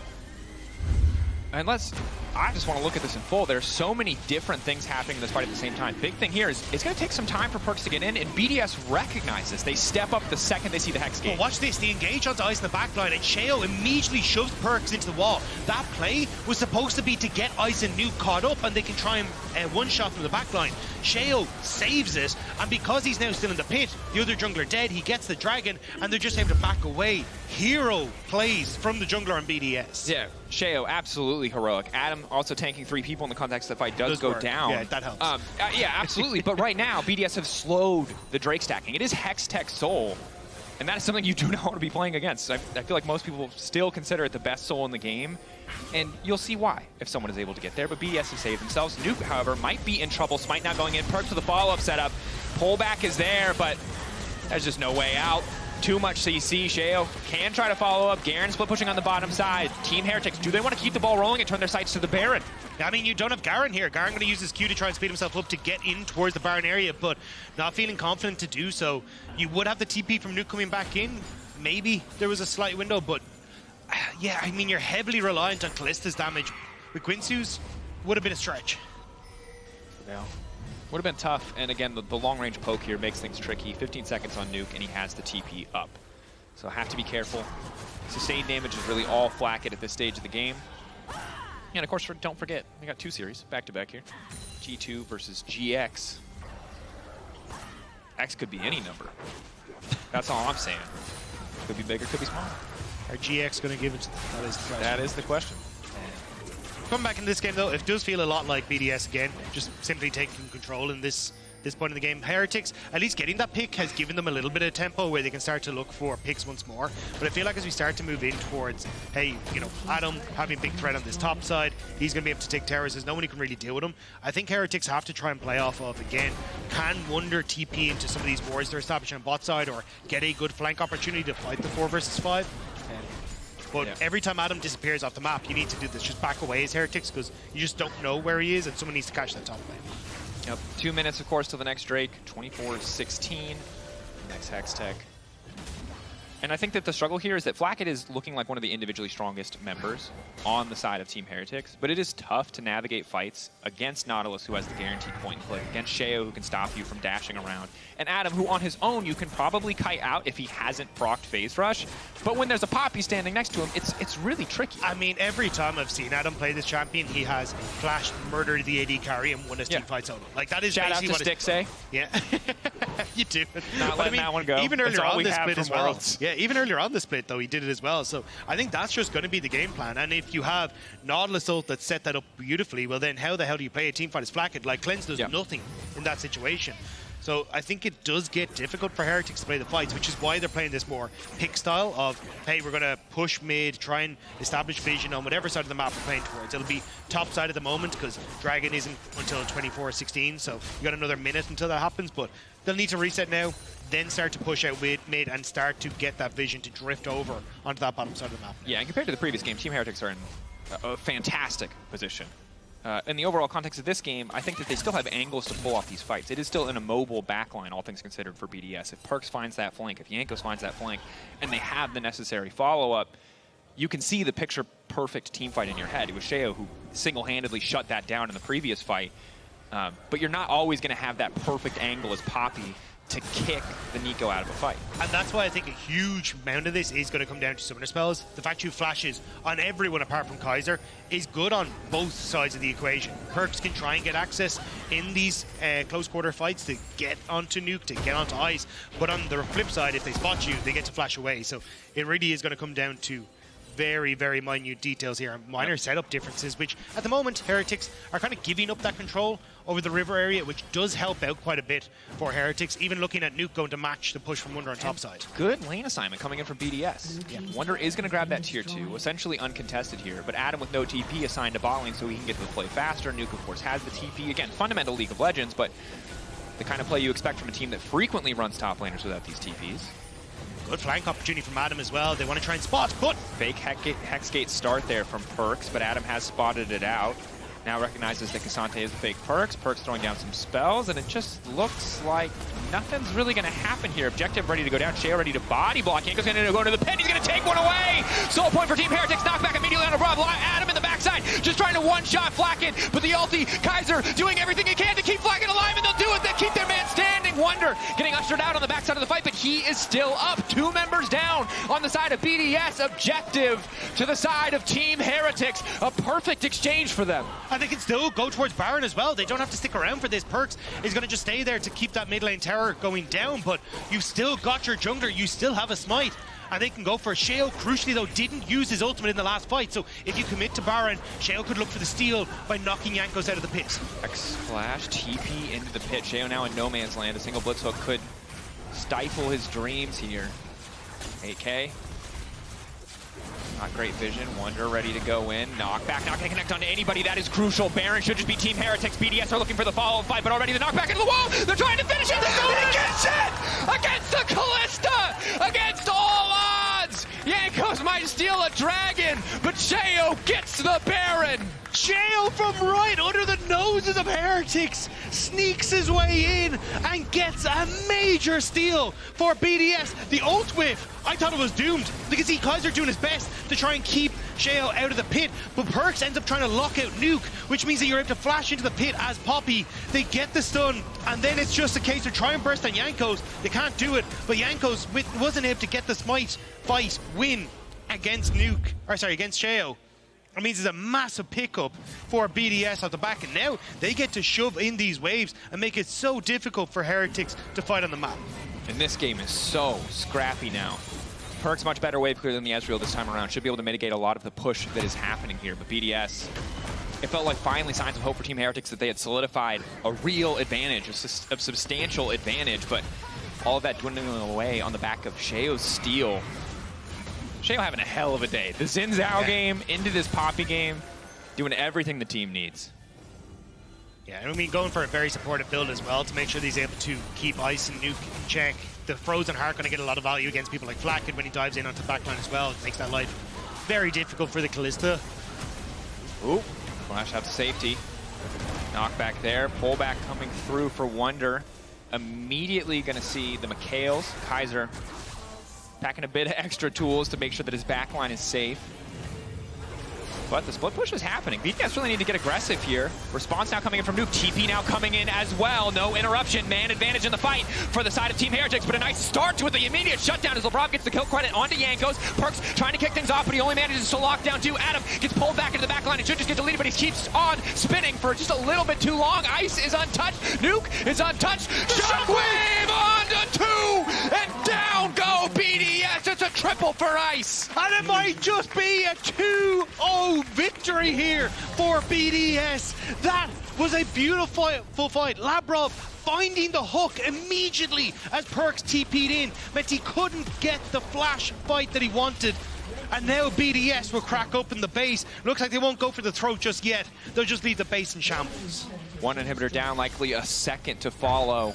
And I just want to look at this in full. There's so many different things happening in this fight at the same time. Big thing here is it's going to take some time for Perkz to get in, and BDS recognizes. They step up the second they see the Hex Gate. Well, watch this. They engage onto Ice in the back line, and Sheo immediately shoves Perkz into the wall. That play was supposed to be to get Ice and Nuke caught up, and they can try and one-shot from the back line. Sheo saves it, and because he's now still in the pit, the other jungler dead, he gets the dragon, and they're just able to back away. Hero plays from the jungler on BDS. Yeah, Sheo, absolutely heroic. Adam also tanking 3 people in the context that fight does go down. Yeah, that helps. Yeah, absolutely. But right now, BDS have slowed the Drake stacking. It is Hex Tech Soul, and that is something you do not want to be playing against. I feel like most people still consider it the best Soul in the game, and you'll see why if someone is able to get there. But BDS has saved themselves. Nuke, however, might be in trouble. Smite now going in. Perkz with the follow-up setup. Pullback is there, but there's just no way out. Too much CC. Sheo can try to follow up. Garen split pushing on the bottom side. Team Heretics, do they want to keep the ball rolling and turn their sights to the Baron? I mean, you don't have Garen here. Garen going to use his Q to try and speed himself up to get in towards the Baron area, but not feeling confident to do so. You would have the TP from Nuke coming back in. maybe there was a slight window, but yeah, I mean, you're heavily reliant on Kalista's damage. With Quincy's, would have been a stretch. Yeah. Would have been tough, and again, the long-range poke here makes things tricky. 15 seconds on Nuke, and he has the TP up. So have to be careful. Sustained damage is really all Flakked at this stage of the game. And of course, don't forget, we got 2 series back-to-back here. G2 versus GX. X could be any number. That's all I'm saying. Could be bigger, could be smaller. Are GX going to give it to them? That is the question. That is the question. Coming back in this game, though, it does feel a lot like BDS again, just simply taking control in this point in the game. Heretics, at least getting that pick has given them a little bit of tempo where they can start to look for picks once more. But I feel like as we start to move in towards, hey, you know, Adam having big threat on this top side, he's going to be able to take towers. There's no one who can really deal with him. I think Heretics have to try and play off of, again, can Wunder TP into some of these wars they're establishing on bot side or get a good flank opportunity to fight the 4 versus 5. But every time Adam disappears off the map, you need to do this. Just back away as Heretics because you just don't know where he is and someone needs to catch that top lane. Yep. 2 minutes, of course, till the next Drake. 24-16. Next Hextech. And I think that the struggle here is that Flakked is looking like one of the individually strongest members on the side of Team Heretics, but it is tough to navigate fights against Nautalis, who has the guaranteed point and click, against Sheo, who can stop you from dashing around, and Adam, who on his own you can probably kite out if he hasn't procced Phase Rush, but when there's a Poppy standing next to him, it's really tricky. I mean, every time I've seen Adam play this champion, he has flashed, murdered the AD carry, and won his team fight solo. Like, that is Shout out to Stick Say. Yeah. You do. Not letting that one go. Even earlier on this split as well. Worlds. Yeah, even earlier on the split, though, he did it as well. So I think that's just going to be the game plan. And if you have Nautilus ult that set that up beautifully, well, then how the hell do you play a team fight as Flakked? Like, Cleanse does nothing in that situation. So I think it does get difficult for Heretics to play the fights, which is why they're playing this more pick style of, hey, we're going to push mid, try and establish vision on whatever side of the map we're playing towards. It'll be top side at the moment because Dragon isn't until 24-16, so you got another minute until that happens, but they'll need to reset now, then start to push out mid and start to get that vision to drift over onto that bottom side of the map. Yeah, and compared to the previous game, Team Heretics are in a fantastic position. In the overall context of this game, I think that they still have angles to pull off these fights. It is still an immobile backline, all things considered, for BDS. If Perkz finds that flank, if Jankos finds that flank, and they have the necessary follow-up, you can see the picture-perfect team fight in your head. It was Sheo who single-handedly shut that down in the previous fight. But you're not always going to have that perfect angle as Poppy to kick the Neeko out of a fight. And that's why I think a huge amount of this is going to come down to summoner spells. The fact you flashes on everyone apart from Kaiser is good on both sides of the equation. Perkz can try and get access in these close quarter fights to get onto Nuke, to get onto Ice, but on the flip side, if they spot you, they get to flash away. So it really is going to come down to very, very minute details here, minor setup differences, which at the moment Heretics are kind of giving up that control over the river area, which does help out quite a bit for Heretics, even looking at Nuke going to match the push from Wunder on top side. Good lane assignment coming in from BDS. Yeah. Wunder is going to grab that tier 2, essentially uncontested here, but Adam with no TP assigned to bot lane so he can get to the play faster. Nuke, of course, has the TP. Again, fundamental League of Legends, but the kind of play you expect from a team that frequently runs top laners without these TPs. Good flank opportunity from Adam as well. They want to try and spot, but fake Hexgate start there from Perkz, but Adam has spotted it out. Now recognizes that Cassante is a fake Perkz. Perkz throwing down some spells, and it just looks like nothing's really going to happen here. Objective ready to go down. Sheo ready to body block. Jankos going to go into the pin. He's going to take one away. Soul point for Team Heretics. Knockback immediately on Labrov. Adam in the backside, just trying to one-shot Flakked, but the ulti, Kaiser doing everything he can to keep Flakked alive, and they'll do it. They keep their man standing. Wunder getting ushered out on the backside of the fight, but he is still up. 2 members down on the side of BDS. Objective to the side of Team Heretics. A perfect exchange for them. And they can still go towards Baron as well. They don't have to stick around for this. Perkz is going to just stay there to keep that mid lane tower going down, but you've still got your jungler. You still have a smite. And they can go for Sheo. Crucially, though, didn't use his ultimate in the last fight. So if you commit to Baron, Sheo could look for the steal by knocking Jankos out of the pit. X-Flash, TP into the pit. Sheo now in no man's land. A single blitz hook could stifle his dreams here. 8K. Not great vision. Wunder ready to go in. Knockback, not going to connect onto anybody. That is crucial. Baron should just be Team Heretics. BDS are looking for the follow-up fight, but already the knockback into the wall. They're trying to finish it. He gets it! Against the Kalista! Against all odds! Jankos might steal a dragon, but Sheo gets the Baron! Sheo from right under the noses of Heretics sneaks his way in and gets a major steal for BDS. The ult whiff I thought it was doomed. You can see Kaiser doing his best to try and keep Sheo out of the pit, but Perkz ends up trying to lock out Nuke, which means that you're able to flash into the pit as Poppy. They get the stun, and then it's just a case of try and burst on Jankos. They can't do it, but Jankos wasn't able to get the smite fight win against Nuke, or sorry, against Sheo. It means there's a massive pickup for BDS off the back, and now they get to shove in these waves and make it so difficult for Heretics to fight on the map. And this game is so scrappy now. Perkz much better wave clear than the Ezreal this time around. Should be able to mitigate a lot of the push that is happening here. But BDS, it felt like finally signs of hope for Team Heretics that they had solidified a real advantage, a substantial advantage. But all of that dwindling away on the back of Sheo's steal. Sheo having a hell of a day. The Xin Zhao game into this Poppy game, doing everything the team needs. Yeah, I mean, going for a very supportive build as well to make sure that he's able to keep Ice and Nuke in check. The Frozen Heart going to get a lot of value against people like Flakked when he dives in onto the backline as well. It makes that life very difficult for the Kalista. Ooh, flash out to safety. Knockback there, pullback coming through for Wunder. Immediately going to see the McHale's, Kaiser packing a bit of extra tools to make sure that his backline is safe. But the split push is happening. BDS really need to get aggressive here. Response now coming in from Nuke. TP now coming in as well. No interruption. Man advantage in the fight for the side of Team Heretics, but a nice start with the immediate shutdown as Labrov gets the kill credit onto Jankos. Perkz trying to kick things off, but he only manages to lock down 2. Adam gets pulled back into the back line and should just get deleted, but he keeps on spinning for just a little bit too long. Ice is untouched. Nuke is untouched. Shockwave onto 2, and down go BDS. It's a triple for Ice. And it might just be a 2-0 victory here for BDS. That was a beautiful fight. Labrov finding the hook immediately as Perkz TP'd in meant he couldn't get the flash fight that he wanted. And now BDS will crack open the base. Looks like they won't go for the throat just yet. They'll just leave the base in shambles. One inhibitor down, likely a second to follow.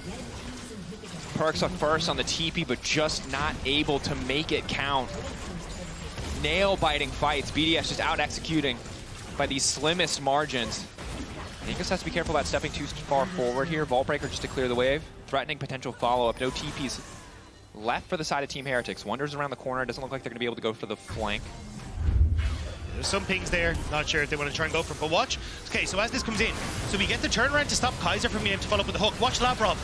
Perkz up first on the TP, but just not able to make it count. Nail-biting fights. BDS just out-executing by these slimmest margins. Jankos has to be careful about stepping too far forward here. Vault Breaker just to clear the wave. Threatening potential follow-up. No TPs left for the side of Team Heretics. Wunder's around the corner. Doesn't look like they're going to be able to go for the flank. There's some pings there. Not sure if they want to try and go for it, but watch. Okay, so as this comes in, so we get the turnaround to stop Kaiser from being able to follow up with the hook. Watch Labrov.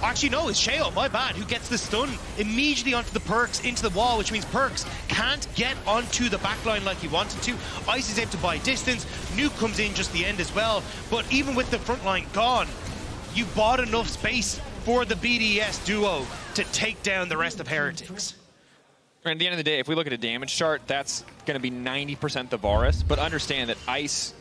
Actually, no, it's Sheo, my bad, who gets the stun immediately onto the Perkz, into the wall, which means Perkz can't get onto the backline like he wanted to. Ice is able to buy distance. Nuke comes in just the end as well. But even with the front line gone, you bought enough space for the BDS duo to take down the rest of Heretics. At the end of the day, if we look at a damage chart, that's going to be 90% the Varus. But understand that Ice,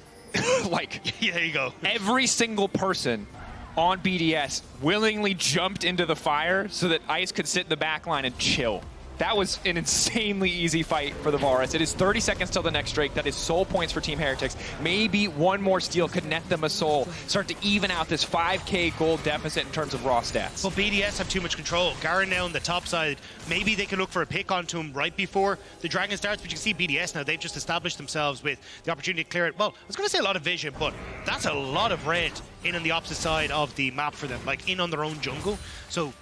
like, yeah, there you go. Every single person on BDS willingly jumped into the fire so that Ice could sit in the back line and chill. That was an insanely easy fight for the Varus. It is 30 seconds till the next Drake. That is soul points for Team Heretics. Maybe one more steal could net them a soul. Start to even out this 5k gold deficit in terms of raw stats. Well, BDS have too much control. Garen now on the top side. Maybe they can look for a pick onto him right before the Dragon starts, but you can see BDS now, they've just established themselves with the opportunity to clear it. Well, I was going to say a lot of vision, but that's a lot of red in on the opposite side of the map for them, like in on their own jungle. So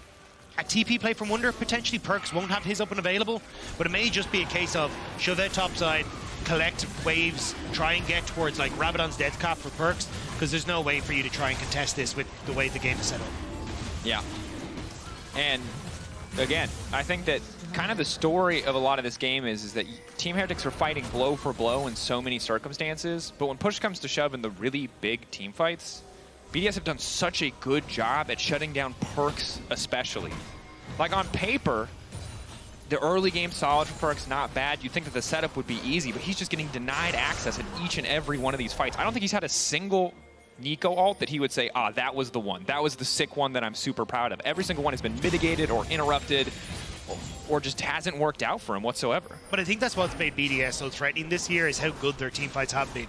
a TP play from Wunder, potentially Perkz won't have his up and available, but it may just be a case of shove out top side, collect waves, try and get towards like Rabadon's death cap for Perkz, because there's no way for you to try and contest this with the way the game is set up. Yeah. And again, I think that kind of the story of a lot of this game is that Team Heretics are fighting blow for blow in so many circumstances, but when push comes to shove in the really big team fights, BDS have done such a good job at shutting down Perkz especially. Like on paper, the early game solid for Perkz, not bad. You'd think that the setup would be easy, but he's just getting denied access in each and every one of these fights. I don't think he's had a single Neeko ult that he would say, ah, that was the one. That was the sick one that I'm super proud of. Every single one has been mitigated or interrupted or just hasn't worked out for him whatsoever. But I think that's what's made BDS so threatening this year is how good their team fights have been.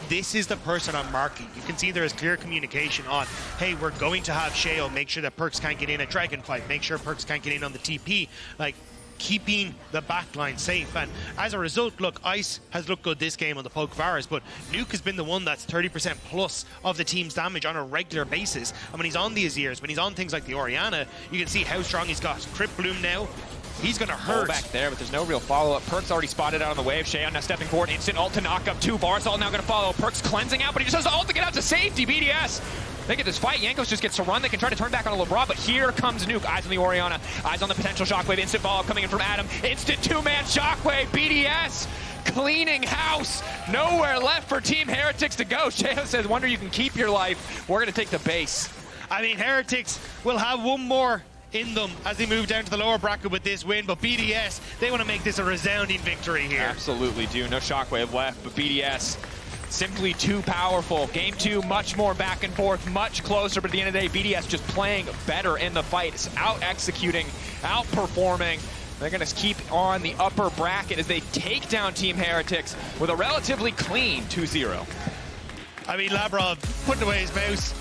This is the person I'm marking. You can see there is clear communication on, hey, we're going to have Sheo make sure that Perkz can't get in a dragon fight, make sure Perkz can't get in on the TP, like keeping the backline safe. And as a result, look, Ice has looked good this game on the poke Varus, but Nuke has been the one that's 30% plus of the team's damage on a regular basis. And when he's on the Azirs, when he's on things like the Orianna, you can see how strong he's got. Crypt Bloom now, He's going to Hold hurt. back there, but there's no real follow-up. Perkz already spotted out on the wave. Sheo now stepping forward. Instant ult to knock up 2 bars. All now going to follow. Perkz cleansing out, but he just has the ult to get out to safety. BDS. They get this fight. Jankos just gets to run. They can try to turn back on Labrov, but here comes Nuke. Eyes on the Orianna. Eyes on the potential shockwave. Instant follow-up coming in from Adam. Instant 2-man shockwave. BDS cleaning house. Nowhere left for Team Heretics to go. Sheo says, Wunder, you can keep your life. We're going to take the base. I mean, Heretics will have one more in them as they move down to the lower bracket with this win, but BDS, they want to make this a resounding victory here. Absolutely do. No shockwave left, but BDS simply too powerful. Game 2, much more back and forth, much closer, but at the end of the day, BDS just playing better in the fight. It's out-executing, outperforming. They're going to keep on the upper bracket as they take down Team Heretics with a relatively clean 2-0. I mean, Labrov putting away his mouse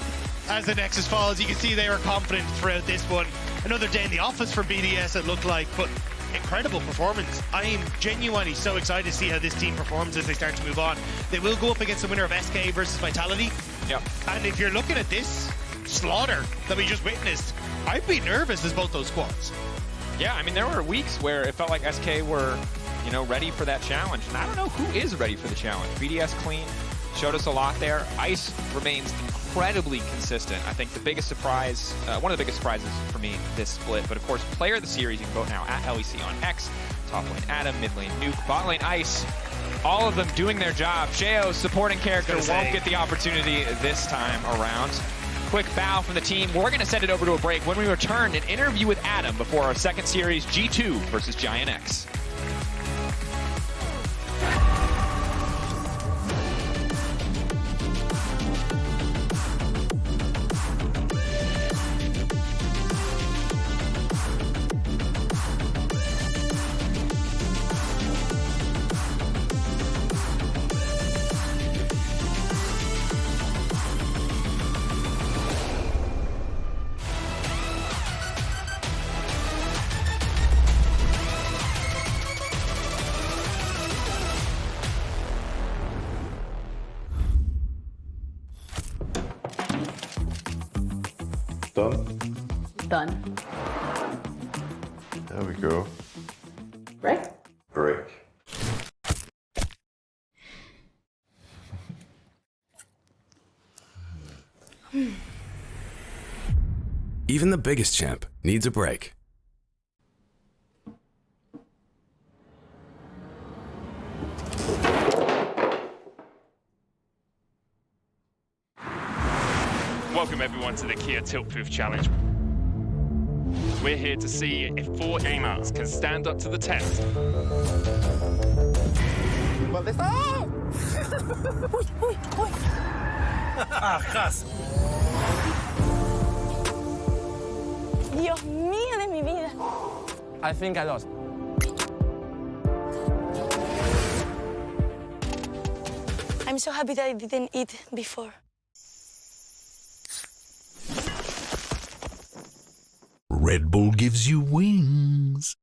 as the Nexus falls. You can see they were confident throughout this one. Another day in the office for BDS, it looked like, but incredible performance. I am genuinely so excited to see how this team performs as they start to move on. They will go up against the winner of SK versus Vitality. Yep. And if you're looking at this slaughter that we just witnessed, I'd be nervous as both those squads. Yeah, I mean, there were weeks where it felt like SK were, you know, ready for that challenge. And I don't know who is ready for the challenge. BDS clean, showed us a lot there. Ice remains incredibly consistent. I think the biggest surprise, one of the biggest surprises for me this split, but of course, player of the series, you can vote now at LEC on X. Top lane Adam, mid lane Nuke, bot lane Ice. All of them doing their job. Sheo, supporting character, won't get the opportunity this time around. Quick bow from the team. We're going to send it over to a break. When we return, an interview with Adam before our second series, G2 versus Giant X. Done? Done. There we go. Break? Break. Even the biggest champ needs a break. Welcome everyone to the Kia Tilt Proof Challenge. We're here to see if 4 gamers can stand up to the test. Dios mío de mi vida. I think I lost. I'm so happy that I didn't eat before. Red Bull gives you wings.